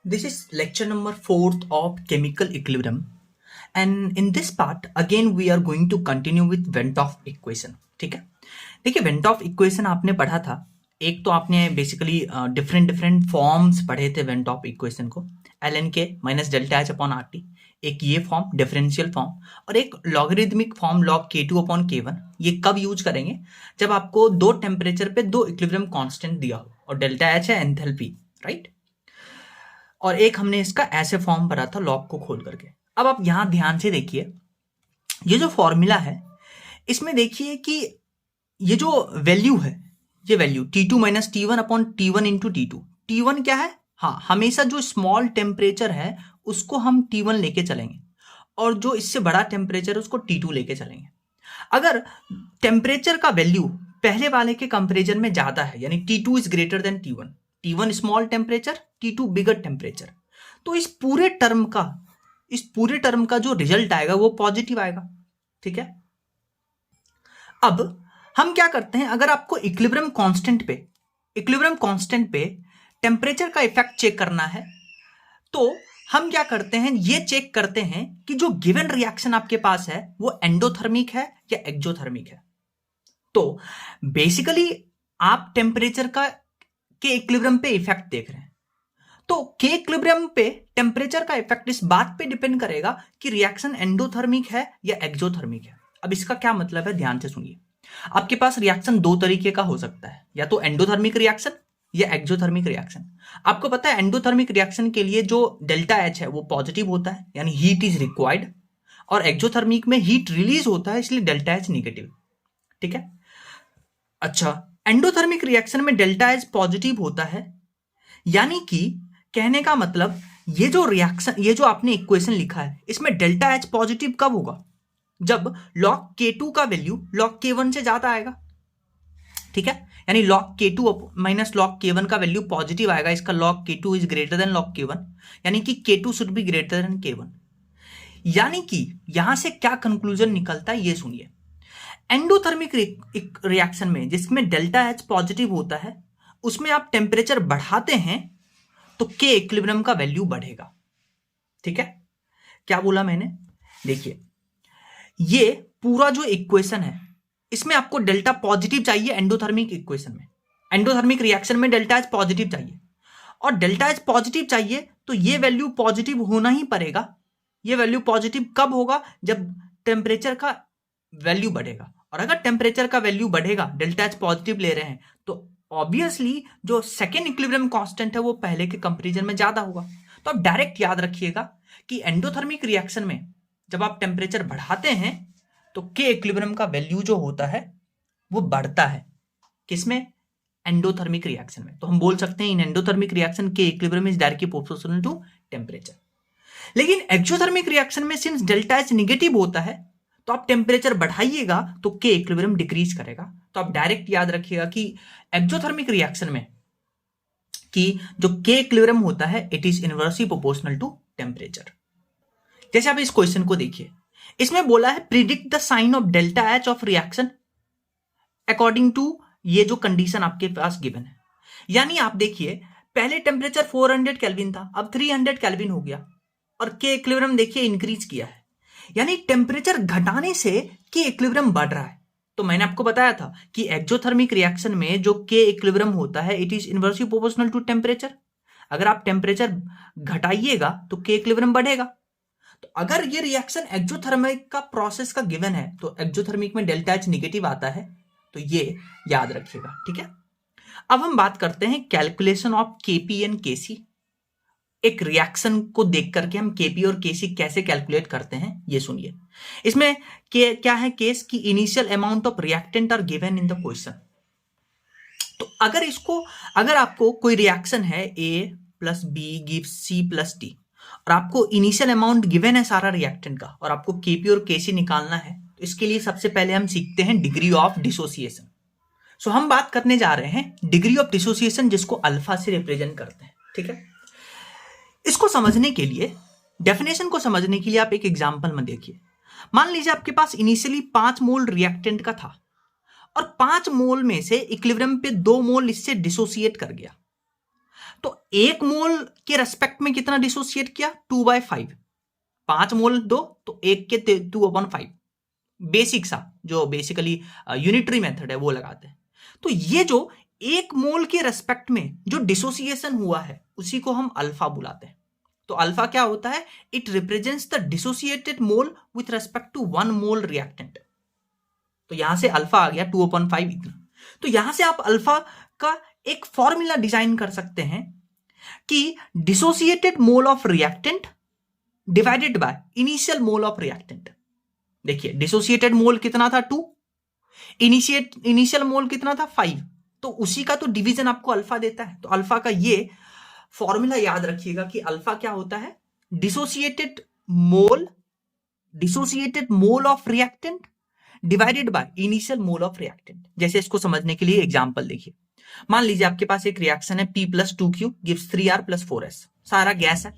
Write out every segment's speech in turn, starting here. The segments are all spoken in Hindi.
This is lecture number 4th of chemical equilibrium, and in this part again we are going to continue with Ventoff equation. ठीक है, देखिए Ventoff equation आपने पढ़ा था। एक तो आपने बेसिकली डिफरेंट फॉर्म्स पढ़े थे Ventoff equation को, ln k minus delta H upon R T, एक ये फॉर्म डिफरेंशियल फॉर्म, और एक logarithmic form log k2 upon k1। ये कब यूज करेंगे? जब आपको दो टेम्परेचर पे दो इक्विलिब्रियम कांस्टेंट दिया हो और डेल्टा एच है एंथैल्पी, राइट। और एक हमने इसका ऐसे फॉर्म भरा था लॉग को खोल करके। अब आप यहां ध्यान से देखिए, ये जो फॉर्मूला है इसमें देखिए कि ये जो वैल्यू है, ये value T2 minus T1 upon T1 into T2। T1 क्या है? हाँ, हमेशा जो स्मॉल टेम्परेचर है उसको हम T1 लेके चलेंगे और जो इससे बड़ा टेम्परेचर है उसको T2 लेके चलेंगे। अगर टेम्परेचर का वैल्यू पहले वाले के कंपेरिजन में ज्यादा है, यानी T2 is greater than T1, T1 small temperature, T2 bigger temperature, तो इस पूरे टर्म का जो रिजल्ट आएगा वो पॉजिटिव आएगा। ठीक है, अब हम क्या करते हैं, अगर आपको इक्विलिब्रियम कांस्टेंट पे टेम्परेचर का इफेक्ट चेक करना है तो हम क्या करते हैं, ये चेक करते हैं कि जो गिवन रिएक्शन आपके पास है वो एंडोथर्मिक है या एक्सोथर्मिक है। तो बेसिकली आप टेम्परेचर के इक्विलिब्रियम पे इफेक्ट देख रहे हैं, तो के इक्विलिब्रियम पे टेम्परेचर का इफेक्ट इस बात पे डिपेंड करेगा कि रिएक्शन एंडोथर्मिक है या एक्सोथर्मिक है। अब इसका क्या मतलब है, ध्यान से सुनिए। आपके पास रिएक्शन दो तरीके का हो सकता है, या तो एंडोथर्मिक रिएक्शन या एक्सोथर्मिक रिएक्शन। आपको पता है एंडोथर्मिक रिएक्शन के लिए जो डेल्टा एच है वो पॉजिटिव होता है, यानी हीट इज रिक्वायर्ड, और एक्सोथर्मिक में हीट रिलीज होता है इसलिए डेल्टा एच निगेटिव। ठीक है, अच्छा, एंडोथर्मिक रिएक्शन में डेल्टा एच पॉजिटिव होता है, यानी कि कहने का मतलब ये जो रिएक्शन, ये जो आपने इक्वेशन लिखा है इसमें डेल्टा एच पॉजिटिव कब होगा? जब log k2 का वैल्यू log k1 से ज्यादा आएगा। ठीक है, यानी log k2 minus log k1 का वैल्यू पॉजिटिव आएगा, इसका log k2 is greater than log k1, यानी कि k2 should be greater than k1। यानी कि यहां से क्या कंक्लूजन निकलता है ये सुनिए। एंडोथर्मिक रिएक्शन में जिसमें डेल्टा एच पॉजिटिव होता है उसमें आप टेम्परेचर बढ़ाते हैं तो के इक्विलिब्रियम का वैल्यू बढ़ेगा। ठीक है, क्या बोला मैंने? देखिए, ये पूरा जो इक्वेशन है इसमें आपको डेल्टा पॉजिटिव चाहिए। एंडोथर्मिक इक्वेशन में, एंडोथर्मिक रिएक्शन में डेल्टा एच पॉजिटिव चाहिए, और डेल्टा एच पॉजिटिव चाहिए तो ये वैल्यू पॉजिटिव होना ही पड़ेगा। ये वैल्यू पॉजिटिव कब होगा? जब टेम्परेचर का वैल्यू बढ़ेगा, और अगर टेम्परेचर का वैल्यू बढ़ेगा, डेल्टा एच पॉजिटिव ले रहे हैं, तो ऑब्वियसली जो सेकेंड इक्विलिब्रियम कांस्टेंट है वो पहले के कंपैरिजन में ज्यादा होगा। तो आप डायरेक्ट याद रखिएगा कि एंडोथर्मिक रिएक्शन में जब आप टेम्परेचर बढ़ाते हैं तो के इक्विलिब्रियम का वैल्यू जो होता है वो बढ़ता है। किसमें? एंडोथर्मिक रिएक्शन में। तो हम बोल सकते हैं इन एंडोथर्मिक रिएक्शन के equilibrium is directly proportional to temperature. लेकिन एक्सोथर्मिक रिएक्शन में सिंस डेल्टा एच निगेटिव होता है तो आप टेम्परेचर बढ़ाइएगा तो के इक्विलिब्रियम डिक्रीज करेगा। तो आप डायरेक्ट याद रखिएगा कि एक्सोथर्मिक रिएक्शन में कि जो के इक्विलिब्रियम होता है it is inversely proportional to temperature. जैसे आप इस क्वेश्चन को देखिए, इसमें बोला है predict the sign of delta H of reaction according to ये जो कंडीशन आपके पास गिवन है। यानी आप देखिए, पहले टेम्परेचर 400 केल्विन था, अब 300 केल्विन हो गया, और के इक्विलिब्रियम देखिए इंक्रीज किया है, यानी टेम्परेचर घटाने से के इक्विलिब्रियम बढ़ रहा है। तो मैंने आपको बताया था कि एक्सोथर्मिक रिएक्शन में जो के इक्विलिब्रियम होता है it is inversely proportional to temperature. अगर आप टेम्परेचर घटाइएगा तो के इक्विलिब्रियम बढ़ेगा। तो अगर ये रिएक्शन एक्सोथर्मिक का प्रोसेस का गिवन है तो एक्सोथर्मिक में डेल्टा एच निगेटिव आता है, तो ये याद रखिएगा। ठीक है, अब हम बात करते हैं कैलकुलेशन ऑफ केपी एंड केसी। एक रिएक्शन को देख करके हम केपी और केसी कैसे कैलकुलेट करते हैं ये सुनिए। इसमें क्या है केस की initial amount of reactant are given in the question. तो अगर आपको कोई रिएक्शन है A plus B gives C plus D, और आपको इनिशियल अमाउंट गिवन है सारा रिएक्टेंट का, और आपको केपी और केसी निकालना है, तो इसके लिए सबसे पहले हम सीखते हैं डिग्री ऑफ डिसोसिएशन। सो हम बात करने जा रहे हैं डिग्री ऑफ डिसोसिएशन, जिसको अल्फा से रिप्रेजेंट करते हैं। ठीक है, इसको समझने के लिए, डेफिनेशन को समझने के लिए आप एक एग्जांपल में देखिए। मान लीजिए आपके पास इनिशियली 5 मोल रिएक्टेंट का था, और 5 मोल में से इक्विलिब्रियम पे 2 मोल इससे डिसोसिएट कर गया। तो 1 मोल के रेस्पेक्ट में कितना डिसोसिएट किया? 2/5। 5 मोल दो तो 1 के 2/5। बेसिक सा जो बेसिकली यूनिटरी मेथड है वो लगाते हैं। तो ये जो 1 मोल के रेस्पेक्ट में जो डिसोसिएशन हुआ है उसी को हम अल्फा बुलाते हैं। तो अल्फा क्या होता है? It represents the dissociated mole with respect to 1 mole reactant. तो यहां से अल्फा आ गया 2/5 इतना। तो यहां से आप अल्फा का एक फॉर्मूला डिजाइन कर सकते हैं कि dissociated mole of reactant divided by initial mole of reactant. देखिए डिसोसिएटेड मोल कितना था? 2। इनिशियल मोल कितना था? 5। तो उसी का तो डिवीजन आपको अल्फा देता है। तो अल्फा का ये फॉर्मूला याद रखिएगा कि अल्फा क्या होता है? Dissociated mole of reactant divided by initial mole of reactant. जैसे इसको समझने के लिए एग्जांपल देखिए। मान लीजिए आपके पास एक रिएक्शन है P+2Q गिव्स 3R+4S, सारा गैस है।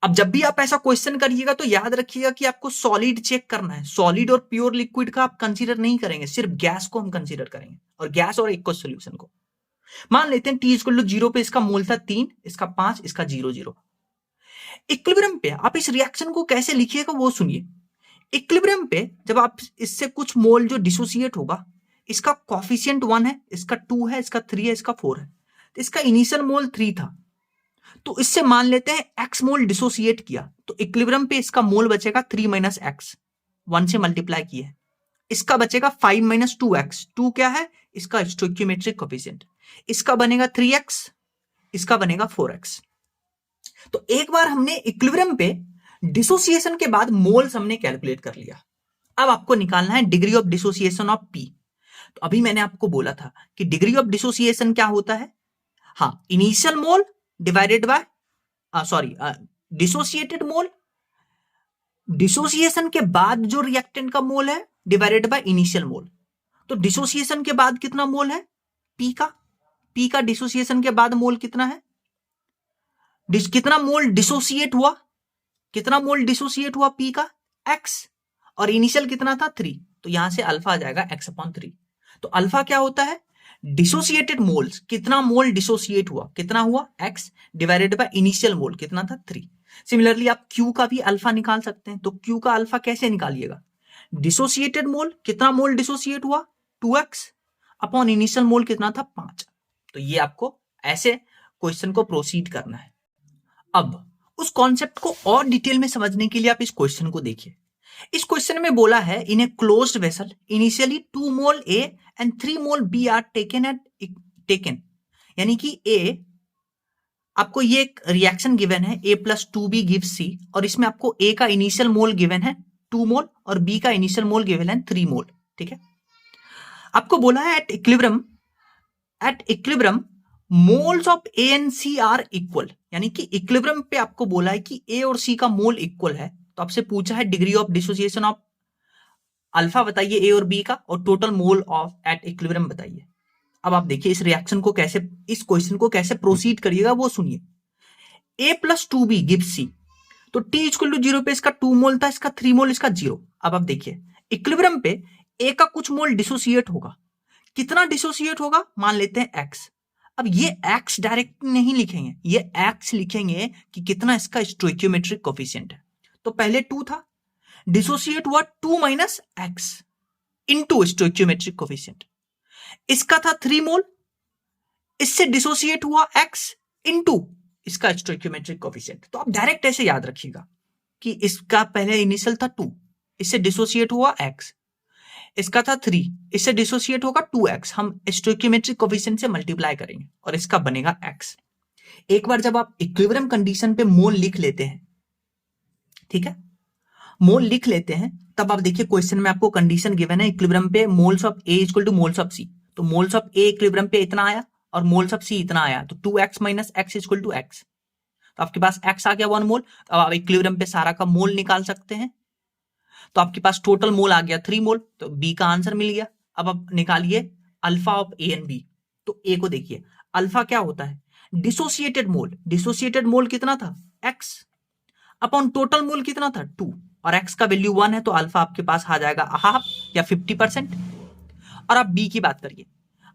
अब जब भी आप ऐसा क्वेश्चन करिएगा तो याद रखिएगा कि आपको सॉलिड चेक करना है। सॉलिड और प्योर लिक्विड का आप कंसीडर नहीं करेंगे, सिर्फ गैस को हम कंसीडर करेंगे, और गैस और एक्वस सॉल्यूशन को। मान लेते हैं T=0 पे इसका मोल था 3, इसका 5, इसका 0 इक्विलिब्रियम पे आप इस रिएक्शन को कैसे लिखिएगा वो सुनिए। इक्विलिब्रियम पे जब आप इससे कुछ मोल जो डिसोसिएट होगा, इसका कॉफिशिएंट 1 है, इसका 2 है, इसका 3 है, इसका 4 है, तो इसका इनिशियल मोल 3 था, तो इससे मान लेते हैं x मोल डिसोसिएट किया, तो इक्विलिब्रियम पे इसका मोल बचेगा 3 - x, 1 से मल्टीप्लाई किया है। इसका बचेगा 5 - 2x, 2 क्या है? इसका स्टोइकियोमेट्रिक कोएफिशिएंट। इसका बनेगा 3x, इसका बनेगा 4x। तो एक बार हमने इक्विलिब्रियम पे डिसोसिएशन के बाद मोल्स हमने कैलकुलेट कर लिया। अब आपको निकालना है degree of dissociation of P। तो अभी मैंने आपको बोला था कि डिग्री ऑफ डिसोसिएशन क्या होता है? हाँ, initial mole divided by dissociated mole, dissociation के बाद जो रिएक्टेंट का मोल है डिवाइडेड बाय इनिशियल मोल। तो डिसोसिएशन के बाद कितना मोल है? P का डिसोसिएशन के बाद मोल कितना है? कितना मोल डिसोसिएट हुआ? P का? x, और इनिशियल कितना था? 3। तो यहां से अल्फा आ जाएगा x/3। तो अल्फा क्या होता है? डिसोसिएटेड मोल्स, कितना मोल डिसोसिएट हुआ, कितना हुआ? x डिवाइडेड बाय इनिशियल मोल कितना था? 3। सिमिलरली आप Q का भी अल्फा निकाल सकते हैं। तो Q का अल्फा कैसे निकालिएगा? डिसोसिएटेड मोल, कितना मोल डिसोसिएट हुआ? 2x अपॉन इनिशियल मोल कितना था? 5। तो ये आपको ऐसे क्वेश्चन को प्रोसीड करना है। अब उस कॉन्सेप्ट को और डिटेल में समझने के लिए आप इस क्वेश्चन को देखिए। इस क्वेश्चन में बोला है in a closed vessel initially 2 mole A and 3 mole B are taken, यानी कि A, आपको ये एक रिएक्शन गिवन है A+2B गिव्स C, और इसमें आपको A का इनिशियल मोल गिवन है 2 मोल और B का इनिशियल मोल गिवन है 3 मोल। ठीक है, आपको बोला है at equilibrium moles of A and C are equal, यानी कि इक्विलिब्रियम पे आपको बोला है कि A और C का मोल इक्वल है। तो आपसे पूछा है degree of dissociation of alpha बताइए A और B का, और total mole of at equilibrium बताइए। अब आप देखिए इस रिएक्शन को कैसे, इस क्वेश्चन को कैसे प्रोसीड करिएगा वो सुनिए। A+2B गिव्स C, तो T=0 पे इसका 2 मोल था, इसका 3 मोल, इसका 0। अब आप देखिए इक्विलिब्रियम पे A का कुछ मोल डिसोसिएट होगा, कितना डिसोसिएट होगा? मान लेते हैं x। अब ये x डायरेक्ट नहीं लिखेंगे, ये x लिखेंगे कि कितना इसका स्टोइकियोमेट्रिक कोएफिशिएंट है। तो पहले 2 था, डिसोसिएट हुआ 2 - x इनटू स्टोइकियोमेट्रिक कोएफिशिएंट। इसका था 3 मोल, इससे डिसोसिएट हुआ x इनटू इसका स्टोइकियोमेट्रिक कोएफिशिएंट। तो आप डायरेक्ट ऐसे याद रखिएगा कि इसका पहले इनिशियल था 2, इससे डिसोसिएट हुआ x, इसका था 3, इससे डिसोसिएट होगा 2x, हम स्टोइकियोमेट्रिक कोएफिशिएंट से मल्टीप्लाई करेंगे और इसका बनेगा x। एक बार जब आप इक्विलिब्रियम कंडीशन पे मोल लिख लेते हैं, ठीक है, मोल लिख लेते हैं, तब आप देखिए क्वेश्चन में आपको कंडीशन गिवन है इक्विलिब्रियम पे moles of A = moles of C। तो मोल्स ऑफ A इक्विलिब्रियम पे इतना आया और मोल्स ऑफ C इतना आया, तो 2x - x = x। तो आपके पास x आ गया 1 मोल। अब आप इक्विलिब्रियम पे सारा का मोल निकाल सकते हैं, तो आपके पास टोटल मोल आ गया 3 मोल, तो B का आंसर मिल गया। अब आप निकालिए alpha of A and B। तो A को देखिए, अल्फा क्या होता है? डिसोसिएटेड मोल, डिसोसिएटेड मोल कितना था? x अपॉन टोटल मोल कितना था? 2, और x का वैल्यू 1 है, तो अल्फा आपके पास आ जाएगा हाफ या 50%। और आप B की बात करिए,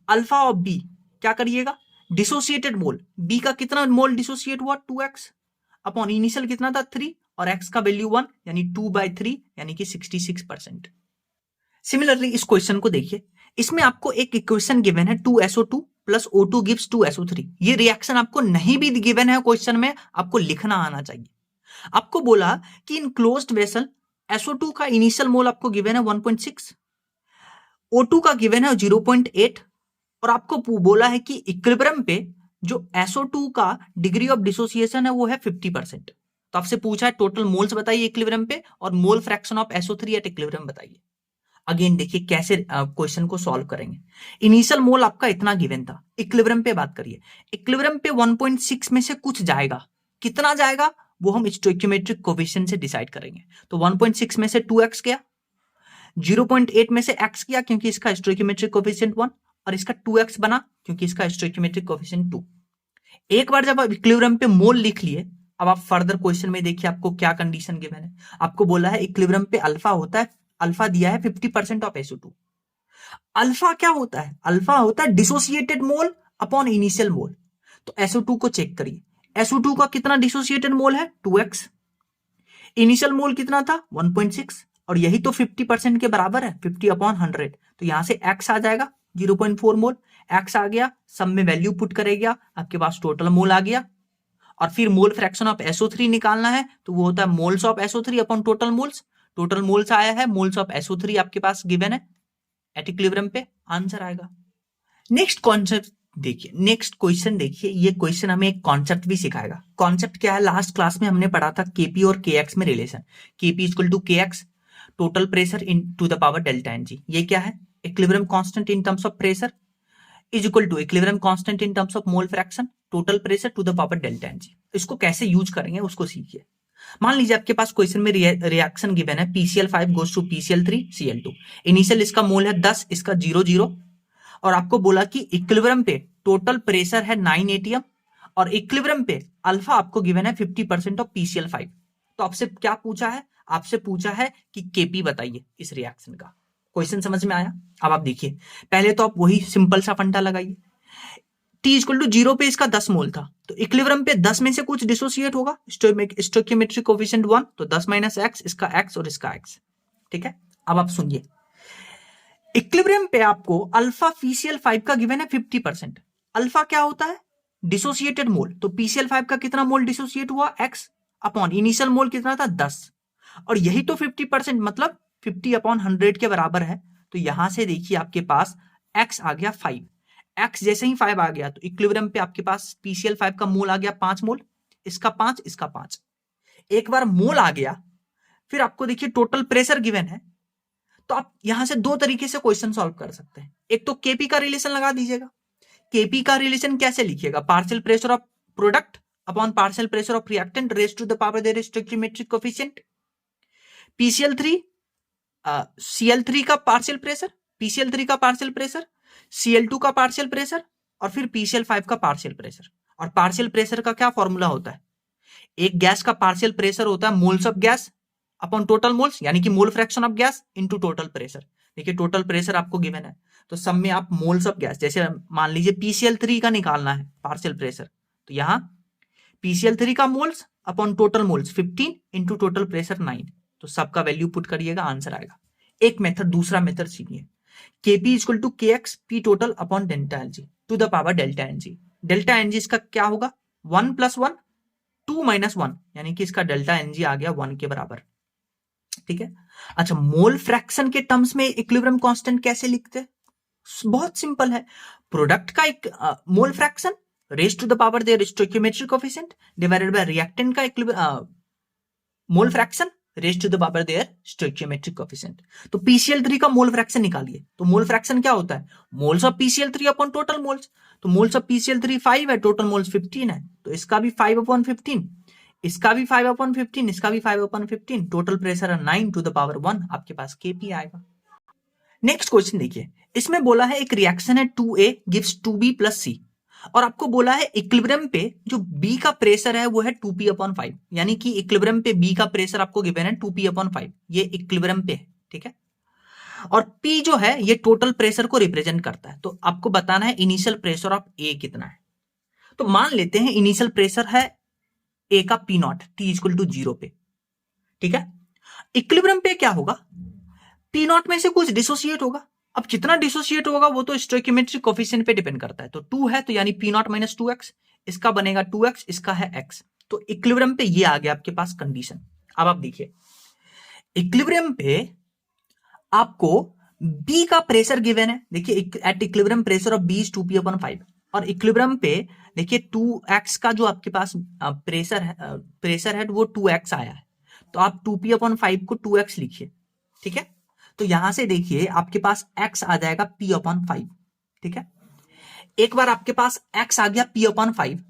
अल्फा ऑफ B क्या करिएगा? डिसोसिएटेड मोल, बी का कितना मोल डिसोसिएट हुआ 2x अपॉन इनिशियल कितना था 3 और x का वैल्यू 1 यानी 2/3 यानी कि 66%। सिमिलरली इस क्वेश्चन को देखिए, इसमें आपको एक इक्वेशन गिवन है 2SO2 plus O2 gives 2SO3। ये रिएक्शन आपको नहीं भी गिवन है क्वेश्चन में, आपको लिखना आना चाहिए। आपको बोला कि इन क्लोज्ड वेसल SO2 का इनिशियल मोल आपको गिवन है 1.6, O2 का गिवन है 0.8 और आपको बोला है कि इक्विलिब्रियम पे जो SO2 का डिग्री ऑफ डिसोसिएशन है वो है 50%। तो आपसे पूछा है टोटल मोल्स बताइए इक्विलिब्रियम पे और mole fraction of SO3 at equilibrium बताइए। अगेन देखिए कैसे क्वेश्चन को सॉल्व करेंगे। इनिशियल मोल आपका इतना गिवन था, इक्विलिब्रियम पे बात करिए, इक्विलिब्रियम पे 1.6 में से कुछ जाएगा, कितना जाएगा वो हम स्टोइकियोमेट्रिक कोएफिशिएंट से डिसाइड करेंगे। तो 1.6 में से 2x गया, 0.8 में से x गया क्योंकि इसका स्टोइकियोमेट्रिक कोएफिशिएंट 1 और इसका 2x बना क्योंकि इसका स्टोइकियोमेट्रिक कोएफिशिएंट 2। एक बार जब आप इक्विलिब्रियम पे मोल लिख लिए, अब आप फर्दर क्वेश्चन में देखिए आपको क्या कंडीशन गिवन है। आपको बोला है इक्विलिब्रियम पे अल्फा होता है, अल्फा दिया है 50% ऑफ SO2। अल्फा क्या होता है? अल्फा होता है डिसोसिएटेड मोल अपॉन इनिशियल मोल। तो SO2 को चेक करिए, SO2 का कितना डिसोसिएटेड मोल है 2x, इनिशियल मोल कितना था 1.6 और यही तो 50% के बराबर है 50/100। तो यहां से x आ जाएगा 0.4 मोल, x आ गया, सब में वैल्यू पुट करेगा, आपके पास टोटल मोल आ गया। और फिर मोल फ्रैक्शन ऑफ SO3 निकालना है तो वो होता है moles of SO3 upon total moles. Total moles आया है, मोल्स ऑफ SO3 आपके पास गिवन है एट इक्विलिब्रियम पे, आंसर आएगा। नेक्स्ट कॉन्सेप्ट देखिए, नेक्स्ट क्वेश्चन देखिए, ये क्वेश्चन हमें एक कॉन्सेप्ट भी सिखाएगा। कॉन्सेप्ट क्या है? लास्ट क्लास में हमने पढ़ा था KP और KX में relation, KP equal to KX total pressure in to the power delta n g. ये क्या है? Equilibrium constant in terms of pressure is equal to equilibrium constant in terms of mole fraction total pressure to the power delta n g. इसको कैसे यूज करेंगे उसको सीखिए। मान लीजिए आपके पास क्वेश्चन में रिएक्शन गिवन है PCl5 goes to PCl3 Cl2। Initial इसका मोल है 10, इसका 0 और आपको बोला कि इक्विलिब्रियम पे टोटल प्रेशर है 9 atm और इक्विलिब्रियम पे अल्फा आपको गिवन है 50% ऑफ PCl5। तो आपसे क्या पूछा है? आपसे पूछा है कि KP बताइए इस रिएक्शन का। क्वेश्चन समझ में आया? अब आप देखिए, पहले तो आप वही सिंपल सा फंडा लगाइए, T इक्वल टू 0 पे इसका 10 मोल था तो इक्विलिब्रियम पे 10 में से कुछ डिसोसिएट होगा, स्टोइकियोमेट्रिक कोएफिशिएंट 1, तो 10 माइनस x, इसका x और इसका x। ठीक है, अब आप सुनिए, इक्विलिब्रियम पे आपको अल्फा PCl5 का गिवन है 50%। अल्फा क्या होता है? डिसोसिएटेड मोल। तो PCl5 का कितना मोल डिसोसिएट हुआ? x अपॉन इनिशियल मोल कितना था 10 और यही तो 50% मतलब 50/100 के बराबर है। तो यहां से देखिए आपके पास x आ गया 5, x जैसे ही 5 आ गया तो इक्विलिब्रियम पे आपके पास PCl5 का मोल आ गया 5 मोल, इसका 5, इसका 5। एक बार मोल आ गया, फिर आपको देखिए टोटल प्रेशर गिवन है, तो आप यहां से दो तरीके से क्वेश्चन सॉल्व कर सकते हैं। एक तो KP का रिलेशन लगा दीजिएगा। KP का रिलेशन कैसे लिखिएगा? Partial pressure of product upon partial pressure of reactant raised to the power their stoichiometric coefficient. PCl3 Cl3 का पार्शियल प्रेशर, PCl3 का पार्शियल प्रेशर, Cl2 का पार्शियल प्रेशर और फिर PCl5 का पार्शियल प्रेशर। और पार्शियल प्रेशर का क्या फॉर्मूला होता है? एक गैस का पार्शियल प्रेशर होता है moles of gas upon total moles, यानी कि mole fraction of gas into total pressure. देखिए टोटल प्रेशर आपको गिवन है तो सब में आप मोल्स ऑफ गैस, जैसे मान लीजिए PCl3 का निकालना है पार्शियल प्रेशर, तो यहां PCl3 का moles upon total moles 15 into total pressure 9, तो सबका वैल्यू पुट करिएगा, आंसर आएगा। एक मेथड, दूसरा मेथड सीखिए, KP equal to KX P total upon delta n g to the power delta n g. Delta n g इसका क्या होगा? 1 + 1 2 - 1, यानी कि इसका डेल्टा एन जी आ गया 1 के बराबर। ठीक है, अच्छा मोल फ्रैक्शन के टर्म्स में इक्विलिब्रियम कांस्टेंट कैसे लिखते हैं? बहुत सिंपल है, प्रोडक्ट का एक mole fraction raised to the power their stoichiometric coefficient divided by reactant का mole fraction raised to the power their stoichiometric coefficient. तो PCl3 का मोल फ्रैक्शन निकालिए, तो मोल फ्रैक्शन क्या होता है? Moles of PCl3 upon total moles. तो मोल्स ऑफ PCl3 5 है, टोटल मोल्स 15 है, तो इसका भी 5/15, इसका भी 5/15, इसका भी 5/15, टोटल प्रेशर है 9 टू द पावर 1, आपके पास KP आएगा। नेक्स्ट क्वेश्चन देखिए, इसमें बोला है एक रिएक्शन है 2A गिव्स 2B + C और आपको बोला है इक्विलिब्रियम पे जो B का प्रेशर है वो है 2P/5, यानी कि इक्विलिब्रियम पे B का प्रेशर आपको गिवन है 2P/5, ये इक्विलिब्रियम पे है। ठीक है, और P जो है ये टोटल प्रेशर को रिप्रेजेंट करता है, तो आपको बताना है इनिशियल प्रेशर ऑफ A कितना है। तो मान लेते हैं इनिशियल प्रेशर है ए का P naught T equal to 0 पे, ठीक है। इक्विलिब्रियम पे क्या होगा, पी नॉट में से कुछ डिसोसिएट होगा। अब कितना डिसोसिएट होगा वो तो स्टोइकियोमेट्रिक कोफिशिएंट पे डिपेंड करता है। तो 2 है तो यानी पी नॉट माइनस 2x, इसका बनेगा 2x, इसका है x। तो इक्विलिब्रियम पे ये आ गया आपके पास कंडीशन। अब आप देखिए इक्विलिब्रियम पे आपको B का प्रेशर गिवन है, देखिए at equilibrium pressure of B is 2p/5 और इक्विलिब्रियम पे देखिए 2x का जो आपके पास प्रेशर है वो 2x आया है, तो आप 2p/5 को 2x लिखिए, ठीक है। तो यहां से देखिए आपके पास x आ जाएगा p/5, ठीक है। एक बार आपके पास x आ गया p/5,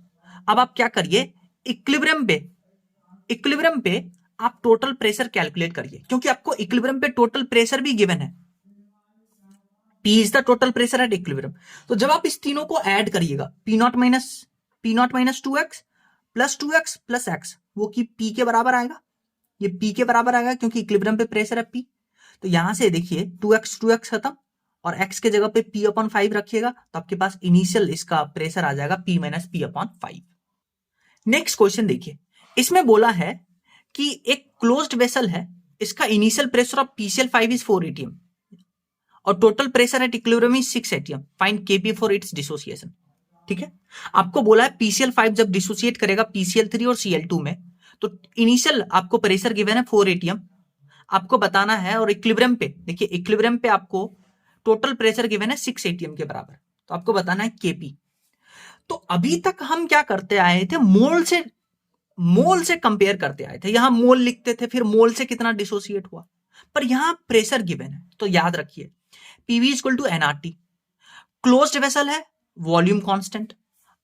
अब आप क्या करिए इक्विलिब्रियम पे आप टोटल प्रेशर कैलकुलेट करिए, क्योंकि आपको इक्विलिब्रियम पे टोटल प्रेशर भी गिवन है, P is the total pressure at equilibrium. तो जब आप इस तीनों को ऐड करिएगा P not minus 2x plus 2x plus x, वो कि P के बराबर आएगा, ये P के बराबर आएगा क्योंकि इक्विलिब्रियम पे प्रेशर है P। तो यहां से देखिए 2x खत्म और x के जगह पे p/5 रखिएगा, तो आपके पास इनिशियल इसका प्रेशर आ जाएगा P minus p/5। Next question देखिए, इसमें बोला है कि एक क्लोज्ड वेसल है, इसका initial pressure of PCl5 is 4 atm और total pressure at equilibrium is 6 atm, find Kp for its dissociation, ठीक है। आपको बोला है PCl5 जब डिसोसिएट करेगा PCl3 और Cl2 में, तो इनिशियल आपको प्रेशर गिवन है 4 atm आपको बताना है, और इक्विलिब्रियम पे देखिए इक्विलिब्रियम पे आपको टोटल प्रेशर गिवन है 6 atm के बराबर, तो आपको बताना है Kp। तो अभी तक हम क्या करते आए थे, मोल से कंपेयर करते आए थे, यहां मोल लिखते थे, फिर मोल से कितना डिसोसिएट हुआ, पर यहां प्रेशर गिवन है। तो याद रखिए PV equal to nRT, closed vessel है, volume constant,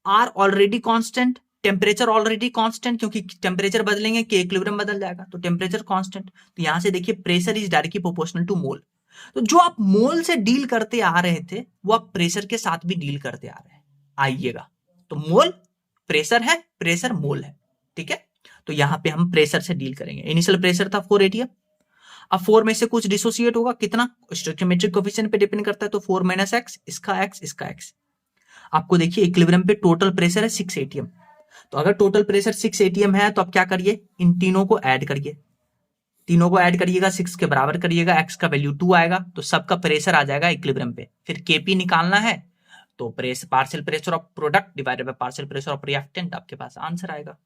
R already constant, temperature already constant, क्योंकि टेम्परेचर बदलेंगे के इक्विलिब्रियम बदल जाएगा, तो टेम्परेचर कांस्टेंट। तो यहां से देखिए pressure is directly proportional to mole. तो जो आप मोल से डील करते आ रहे थे वो आप प्रेशर के साथ भी डील करते आ रहे हैं, आइएगा। तो मोल प्रेशर है, प्रेशर मोल है, ठीक है। तो यहां पे हम प्रेशर से डील करेंगे। इनिशियल प्रेशर था 4 atm, अब 4 में से कुछ डिसोसिएट होगा, कितना स्टोइकियोमेट्रिक कोफिशिएंट पे डिपेंड करता है, तो 4 माइनस x, इसका x। आपको देखिए इक्विलिब्रियम पे टोटल प्रेशर है 6 atm, तो अगर टोटल प्रेशर 6 atm है तो आप क्या करिए, इन तीनों को ऐड करिए, तीनों को ऐड करिएगा, 6 के बराबर करिएगा, x का वैल्यू 2 आएगा, तो सबका प्रेशर आ जाएगा इक्विलिब्रियम पे। फिर Kp निकालना है, तो partial pressure of product divided by partial pressure of reactant, आपके पास आंसर आएगा।